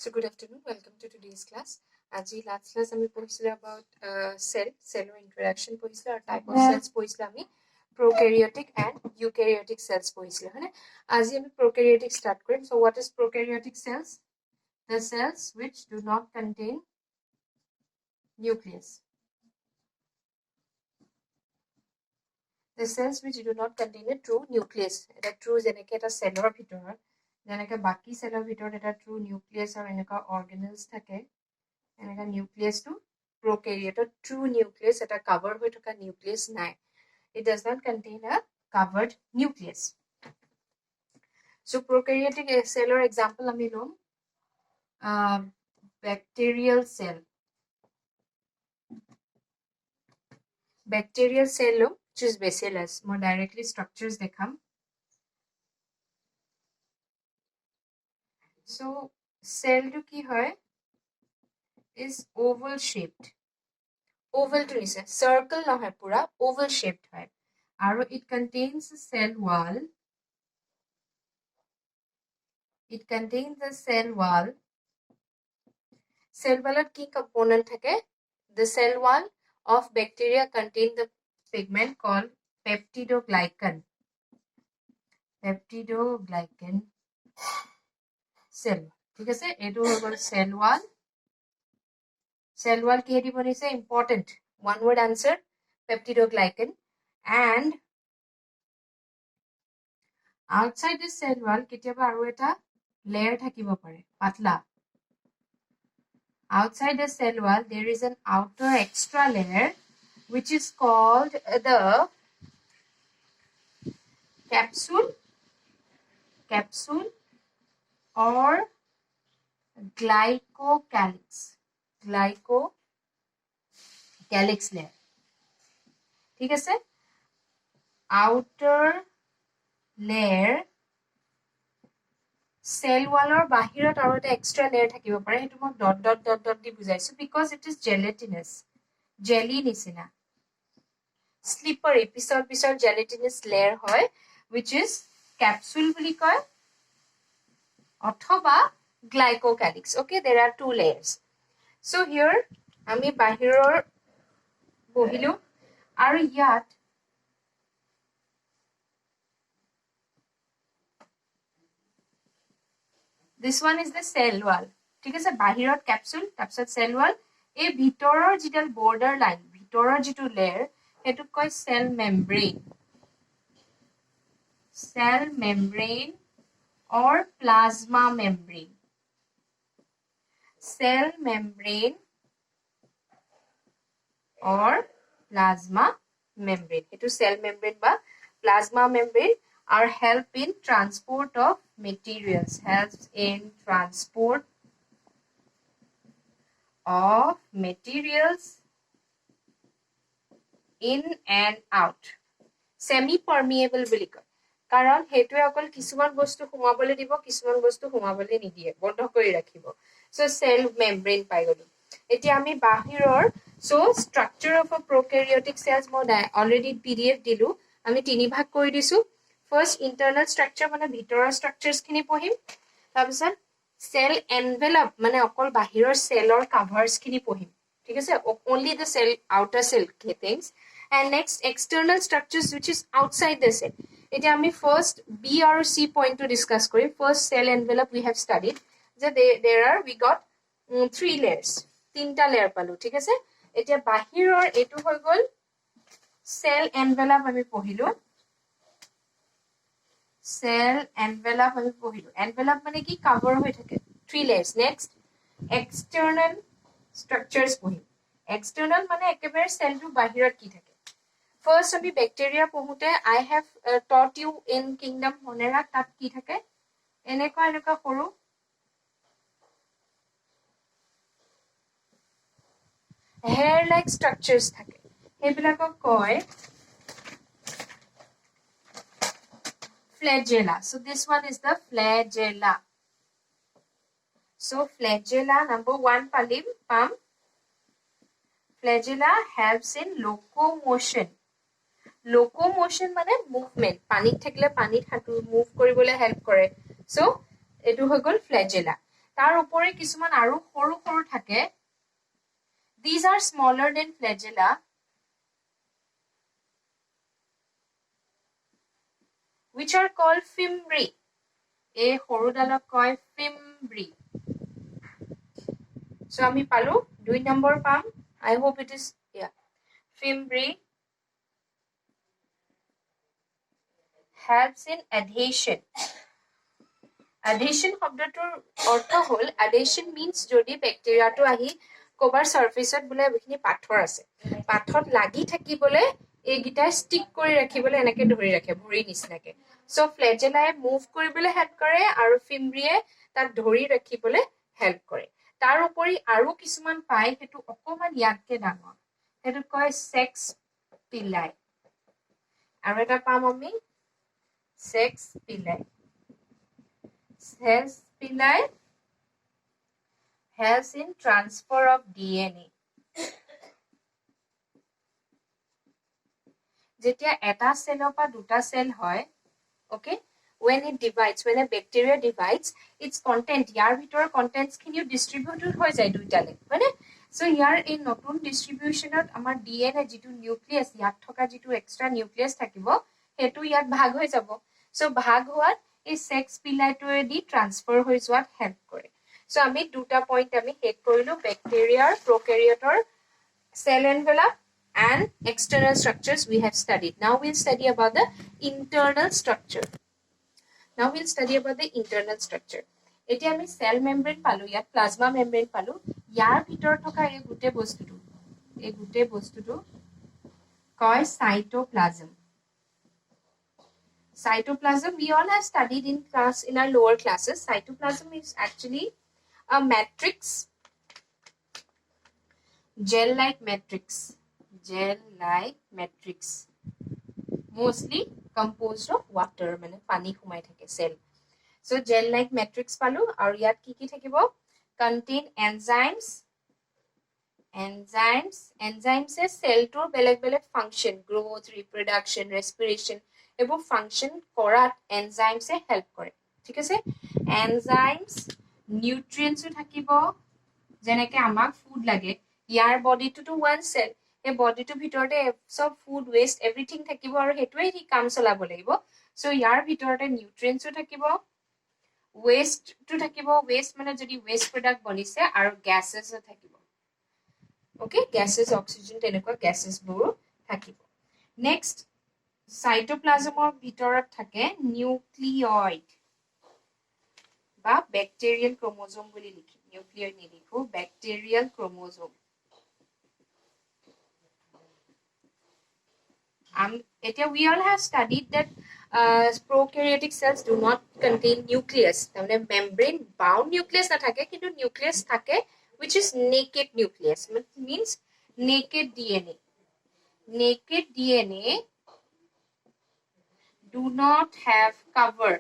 So good afternoon. Welcome to today's class. Aji last class আমি পঢ়িছিলো about cell interaction পঢ়িছিলো আৰু type of cells পঢ়িছিলো আমি prokaryotic and eukaryotic cells পঢ়িছিলো হয়নে আজি আমি prokaryotic start কৰিম. So what is prokaryotic cells? The cells which do not contain nucleus. The cells which do not contain a true nucleus. এটা true যেনেকৈ এটা cellৰ ভিতৰত যেনেকৈ বাকি cellৰ ভিতৰত এটা true nucleus আৰু এনেকুৱা organelles থাকে এনেকা nucleus to prokaryote true nucleus eta cover হৈ থকা nucleus নাই. It does not contain a covered nucleus. So prokaryotic cell or example ami lom bacterial cell. Bacterial cell lom which is bacillus. More directly structures dekham. So cell to ki hoy is oval shaped. Oval to is a circle nahoy pura oval shaped hoy. Aro it contains a cell wall. It contains a cell wall. Cell wall key component thake. The cell wall of bacteria contain the pigment called peptidoglycan. Peptidoglycan cell. ठीक है से एडो होगा cell wall. Cell wall की Heidi बनी से important. One word answer peptidoglycan and outside this cell wall केতিয়াबा आरो एटा layer থাকিব পাৰে পাতলা. Outside the cell wall there is an outer extra layer which is called the capsule or glycocalyx layer. ठीक है से outer layer cell wall or bahirat aru eta extra layer thakibo pare hetu mo dot di bujaisu because it is gelatinous jelly nisina slippery pisor gelatinous layer hoy which is capsule buli koy othoba glycocalyx. Okay, there are two layers. So here ami bahiror bohilu aru yat this one is the cell wall. ठीक है से बाहिरत capsule তাৰপিছত cell wall এই ভিতৰৰ যিডাল border line ভিতৰৰ যিটো layer হেতু কয় cell membrane or plasma membrane. Cell membrane or plasma membrane. Hetu cell membrane ba plasma membrane are help in transport of materials. Helps in transport of materials in and out. Semi permeable বুলি কয় কাৰণ হেতুৱে অকল কিছুমান বস্তু সোমাবলৈ দিব কিছুমান বস্তু সোমাবলৈ নিদিয়ে বন্ধ কৰি ৰাখিব. So cell membrane পাই গলো. এতিয়া আমি বাহিৰৰ so structure of a prokaryotic cells মই already PDF দিলো আমি তিনি ভাগ কৰি দিছো. First internal structure মানে ভিতৰৰ structures খিনি পঢ়িম তাৰপিছত cell envelope মানে অকল বাহিৰৰ cellৰ covers খিনি পঢ়িম. ঠিক আছে only the cell outer cell things and next external structures which is outside the cell. এতিয়া আমি first B আৰু C point to discuss কৰিম. First cell envelope we have studied যে there are we got three layers তিনটা layer পালো. ঠিক আছে এতিয়া বাহিৰৰ এটো হৈ গল cell envelope আমি পঢ়িলো. Cell envelope আমি পঢ়িলো. Envelope মানে কি cover হৈ থাকে three layers. Next external structures পঢ়িম. External মানে একেবাৰে cell টো বাহিৰত কি থাকে. First আমি bacteria পঢ়োতে I have taught you in kingdom Monera তাত কি থাকে এনেকুৱা সৰু hair like structures থাকে সেইবিলাকক কয় flagella. So this one is the flagella. So flagella number 1 palim pam. Flagella helps in locomotion. Locomotion মানে movement পানীত থাকিলে পানীত হাঁটু move কৰিবলৈ help কৰে. So এটো হৈ গল flagella. তাৰ উপৰি কিছুমান আৰু সৰু সৰু থাকে these are smaller than flagella which are called fimbriae এই সৰুডালক কয় fimbriae so আমি পালো 2 নম্বৰ পাম I hope it is yeah fimbriae helps in adhesion adhesion শব্দটোৰ অৰ্থ হ'ল adhesion means যদি ব্যাক্টেৰিয়াটো আহি কভাৰ সাৰফেসত বুলে বিখিনি পাথৰ আছে পাথৰত লাগি থাকিবলে এইগিটা ষ্টিক কৰি ৰাখিবলে এনেকে ধৰি ৰাখে ভৰি নিচিনাকে সো ফ্লেজেলাই মুভ কৰিবলৈ হেল্প কৰে আৰু ফিম্ব্ৰিয়ে তাক ধৰি ৰাখিবলে হেল্প কৰে তাৰ উপৰি আৰু কিছুমান পাই হেতু অকমান ইয়াতকে ডাঙৰ হেতু কয় সেক্স পিলাই আৰু এটা পাম আমি sex ply sex ply helps in transfer of DNA যেতিয়া এটা সেলৰ পৰা দুটা সেল হয় okay when it divides when a bacteria divides its content ইয়াৰ ভিতৰ contents খিনিও distributed হৈ যায় দুইটালে মানে so ইয়াৰ এই নতুন distributionত আমাৰ DNA যেটো নিউক্লিয়াছ ইয়াত থকা যেটো এক্সট্ৰা নিউক্লিয়াছ থাকিব হেতু ইয়াত ভাগ হৈ যাব so ভাগ হোৱাত এই সেক্স পিলাইটোৱে দি ট্ৰান্সফাৰ হৈ যোৱাত হেল্প কৰে so আমি দুটা পইণ্ট আমি হেড কৰিলো ব্যাক্টেৰিয়াৰ প্ৰোক্যাৰিওটৰ cell envelope and external structures we have studied now we'll study about the internal structure now we'll study about the internal structure এতিয়া আমি cell membrane পালো ইয়াত plasma membrane পালো ইয়াৰ ভিতৰ থকা এই গুটে বস্তুটো কয় cytoplasm cytoplasm we all have studied in class in our lower classes cytoplasm is actually a matrix gel like matrix mostly composed of water মানে পানী ঘুমাই থাকে cell so gel like matrix পালো আৰু ইয়াত কি থাকিব contain enzymes এ cell টোৰ বেলেগ function growth reproduction respiration এবোৰ function কৰাত enzymes এ help কৰে ঠিক আছে enzymes nutrients থাকিব যেনেকে আমাক food লাগে ইয়াৰ body to one cell এই body to ভিতৰতে সব food waste everything থাকিব আৰু হেতুৱে হি কাম চলাব লাগিব so ইয়াৰ ভিতৰতে nutrients থাকিব waste to থাকিব waste মানে যদি waste product বনিছে আৰু gases থাকিব okay gases oxygen তেনেকুৱা gases বোৰ থাকিব next cytoplasmৰ ভিতৰত থাকে nucleoid বা bacterial chromosome বুলি লিখি nucleoid নিলিখো bacterial chromosome we all have studied that prokaryotic cells do not contain nucleus তাহলে membrane bound nucleus না থাকে কিন্তু nucleus থাকে which is naked nucleus means naked DNA do not have cover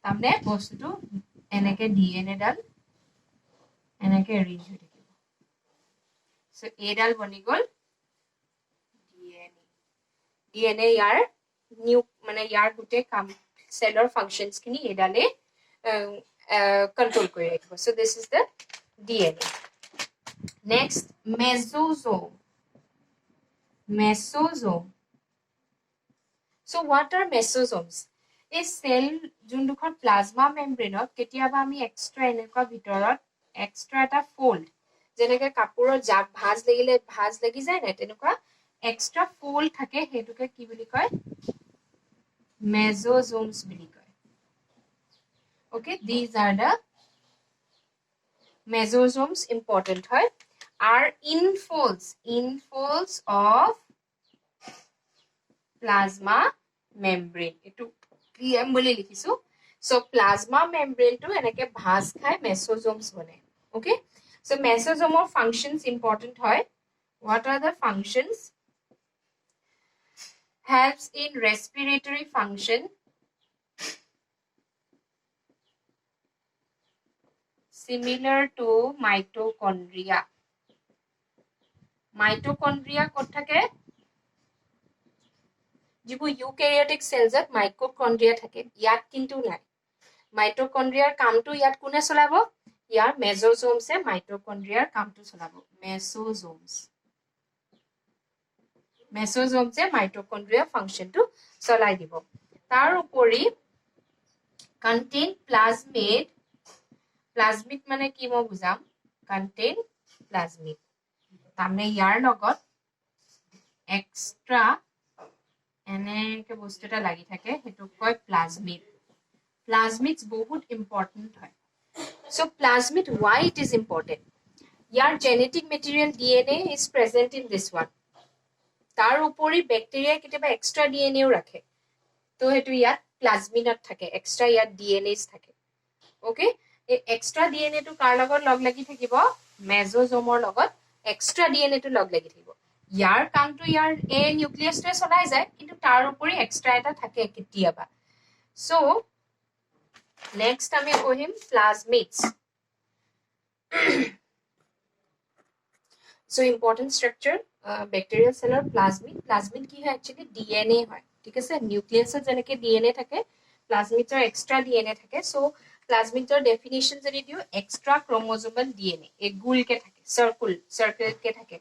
তাহলে বস্তুটো এনেকে DNA ডাল এনেকে arrange হৈ থাকিব so এডাল বনি গল DNA ইয়াৰ মানে ইয়াৰ গুটে কাম সেলৰ functions খিনি এডালে control কৰি ৰাখিব so this is the DNA next mesosome so what are mesosomes a cell যোনখন plasma membrane কেতিয়াবা আমি এক্সট্ৰা এনেকুৱা ভিতৰত এক্সট্ৰা এটা fold যেনেকে কাপোৰৰ জাপ ভাঁজ লাগি যায় না তেনেকুৱা extra fold থাকে হেতুকে কি বুলি কয় mesosomes বুলি কয় okay these are the mesosomes important হয় are infolds of plasma membrane etu PM বুলি লিখিছো so plasma membrane to এনেকে ভাঁজ খাই mesosomes বনে okay so mesosome functions important হয় what are the functions helps in respiratory function similar to mitochondria ক'ত থাকে যিবোৰ eukaryotic cells ত mitochondria থাকে ইয়াত কিন্তু নাই মাইটকন্ড্ৰিয়াৰ কামটো ইয়াত কোনে চলাব ইয়াৰ মেজোজোমছে মাইটকন্ড্ৰিয়াৰ কামটো চলাব মেজোজোমছে মাইটকন্ড্ৰিয়া ফাংশনটো চলাই দিব তাৰ উপৰি contain plasmid মানে কি মই বুজাম contain plasmid তাৰমানে ইয়াৰ লগত এক্সট্ৰা এনেকে বস্তু এটা লাগি থাকে হেতু কয় plasmids বহুত ইম্পৰ্টেন্ট হয় so plasmid why it is important year genetic material DNA is present in this one তাৰ উপৰি ব্যাকটেৰিয়া কেতিয়াবা এক্সট্ৰা DNA ও ৰাখে তো হেতু ইয়াত প্লাজমিডত থাকে এক্সট্ৰা ইয়াত DNAs থাকে ওকে এই এক্সট্ৰা DNA টো কাৰ লগত লগ লাগি থাকিব মেজোজোমৰ লগত এক্সট্ৰা DNA টো লগ লাগি থাকিব ইয়াৰ কামটো ইয়াৰ এ নিউক্লিয়াছটোৱে চলাই যায় কিন্তু তাৰ উপৰি এক্সট্ৰা এটা থাকে কেতিয়াবা সো নেক্সট আমি পঢ়িম plasmids so important structure bacterial cell or plasmid কি হয় actually DNA হয় ঠিক আছে নিউক্লিয়াছত যেনেকে DNA থাকে প্লাজমিডৰ এক্সট্ৰা DNA থাকে সো প্লাজমিডৰ ডেফিনিশন যদি দিও এক্সট্ৰা ক্ৰোমোজোমাল DNA এক গোলকে থাকে সার্কেলকে থাকে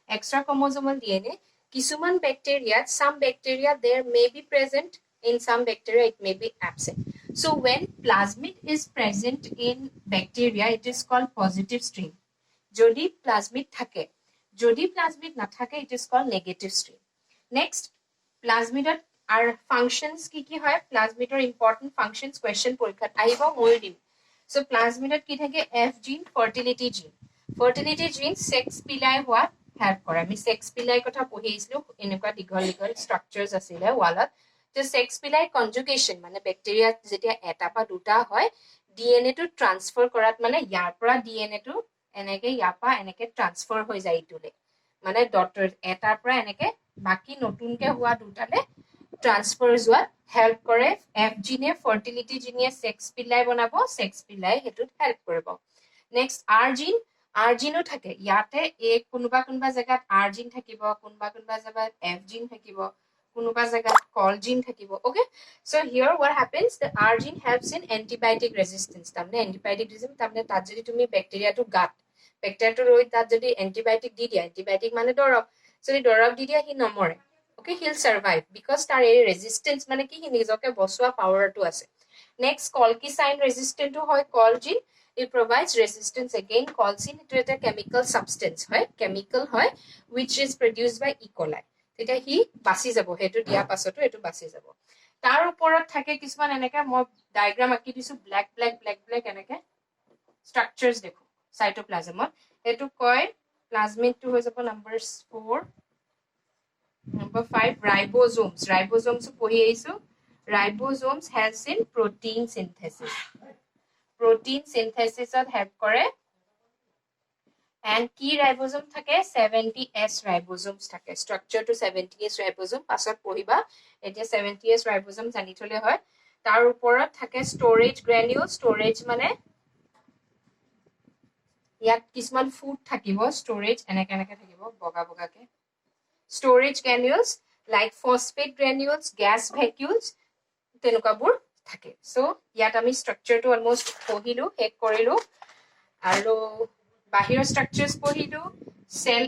extra chromosomal DNA কিছুমান bacteria some bacteria there may be present in some bacteria it may be absent so when plasmid is present in bacteria it is called positive strain যদি plasmid থাকে যদি plasmid না থাকে it is called negative strain next plasmid are functions কি হয় plasmid important functions question পরীক্ষাত আহিব মই দিম so plasmid কি থাকে F gene fertility gene sex ply হোৱা হেল্প কৰে আমি সেক্স পিলাই কথা পঢ়িছিলো এনেকুৱা দীঘল স্ট্ৰাকচাৰছ আছিল ওয়ালত যে সেক্স পিলাই কনজুগেশন মানে ব্যাকটেৰিয়া যেতিয়া এটা বা দুটা হয় ডিএনএ টো ট্ৰান্সফাৰ কৰাত মানে ইয়াৰ পৰা ডিএনএ টো এনেকে ইয়াপা এনেকে ট্ৰান্সফাৰ হৈ যায় ইটোলে মানে ডটাৰ এটাৰ পৰা এনেকে বাকি নতুনকে হোৱা দুটালে ট্ৰান্সফাৰ যোৱাত হেল্প কৰে এফ জিনে ফাৰ্টিলিটি জিনে সেক্স পিলাই বনাব সেক্স পিলাই হেতুত হেল্প কৰিব নেক্সট আৰ জিনো থাকে ইয়াতে এক কোনোবা জায়গাত আৰ জিন থাকিব কোনোবা জায়গাত এফ জিন থাকিব কোনোবা জায়গাত কল জিন থাকিব okay so here what happens the R gene helps in antibiotic resistance তাৰমানে antibiotic resistance তাৰমানে তাত যদি তুমি ব্যাকটেৰিয়াটো ব্যাকটেৰিয়াটো ৰৈ তাত যদি এন্টিবায়োটিক দি দিয়া এন্টিবায়োটিক মানে দৰৱ যদি দৰৱ দি দিয়া হি নমৰে ওকে he'll survive because তাৰ এই ৰেজিস্ট্যান্স মানে কি হি নিজকে বচোৱা পাৱাৰটো আছে নেক্সট কলকিসাইন ৰেজিস্ট্যান্টটো হয় কল জিন it provides resistance again colcin to a chemical substance হয় chemical হয় which is produced by E. coli এটা হি বাসি যাব হেতু দিয়া পাছতো এটো বাসি যাব তাৰ ওপৰত থাকে কিছুমান এনেকে মই ডায়াগ্ৰাম আঁকি দিছো ব্ল্যাক এনেকে স্ট্ৰাকচাৰছ দেখো সাইটোপ্লাজমত এটো কয় প্লাজমিড টু হৈ যাব নাম্বাৰ 4 number 5 ribosomes পঢ়ি আইছো ribosomes helps in protein synthesis help কৰে and key ribosome থাকে 70s ribosomes থাকে structure to 70s ribosome পাছত পঢ়িবা এতিয়া 70s ribosome জানি থলে হয় তাৰ ওপৰত থাকে storage granule storage মানে ইয়াত কিছুমান ফুড থাকিব storage এনেকে থাকিব বগাকে storage granules like phosphate granules gas vacuoles তেনুকাবোৰ থাকে সো ইয়াত আমি স্ট্ৰাকচাৰটো অলমোস্ট পঢ়িলো হেক কৰিলো আৰু বাহিৰৰ স্ট্ৰাকচাৰছ পঢ়িলো সেল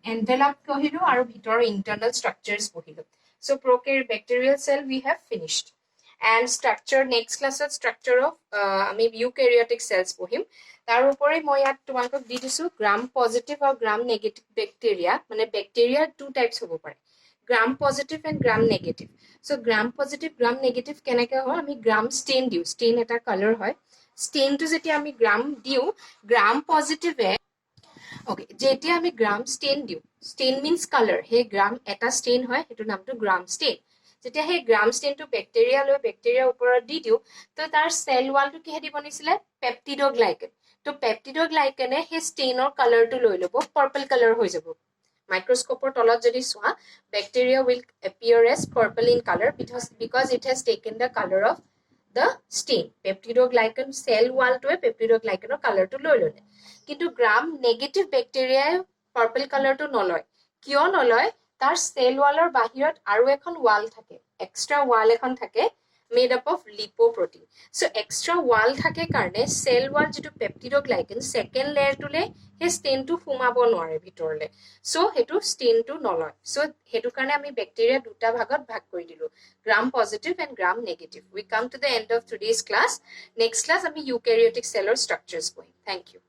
এনভেলপ পঢ়িলো আৰু ভিতৰৰ ইন্টাৰনাল স্ট্ৰাকচাৰছ পঢ়িলো so prokaryotic bacterial cell we have finished and structure next class structure of আমি eukaryotic cells পঢ়িম তাৰ উপৰি মই ইয়াত তোমালোকক দি দিছো গ্ৰাম পজিটিভ আৰু গ্ৰাম নেগেটিভ ব্যাকটেৰিয়া মানে ব্যাকটেৰিয়া টু টাইপস হ'ব পাৰে gram positive and gram negative so gram positive gram negative কেনেকৈ হয় আমি গ্ৰাম ষ্টেইন দিও ষ্টেইন এটা কালাৰ হয় ষ্টেইনটো যেতিয়া আমি গ্ৰাম দিও গ্ৰাম পজিটিভে ওকে যেতিয়া আমি গ্ৰাম ষ্টেইন দিও ষ্টেইন মিন্স কালাৰ হে গ্ৰাম এটা ষ্টেইন হয় হেতু নামটো গ্ৰাম ষ্টেইন যেতিয়া হে গ্ৰাম ষ্টেইনটো ব্যাকটেৰিয়াৰ ওপৰত দি দিও তো তাৰ সেল ওয়ালটো কিহেদি বনিছিলে পেপটিডোগ্লাইকেন তো পেপটিডোগ্লাইকেনে হে ষ্টেইনৰ কালাৰটো লৈ লব পাৰ্পল কালাৰ হৈ যাব microscope তলত যদি সোৱা bacteria will appear as purple in color because it has taken the color of the stain peptidoglycan cell wall to peptidoglycan color to লয় ললে কিন্তু গ্রাম নেগেটিভ ব্যাকটেৰিয়া পাৰ্পল কালাৰটো নলয় কিয় নলয় তাৰ সেল ওয়ালৰ বাহিৰত আৰু এখন ওয়াল থাকে এক্সট্ৰা ওয়াল এখন থাকে made up of lipoprotein. So extra wall থাকে কাৰণে cell wall যেটো peptidoglycan second layer টুলে হে stain টু ফুমাব নোৱাৰে ভিতৰলে so হেতু stain টু নলয় so হেতু কাৰণে আমি bacteria দুটা ভাগত ভাগ কৰি দিলো gram positive and gram negative. We come to the end of today's class. Next class আমি eukaryotic cell or structures going. Thank you.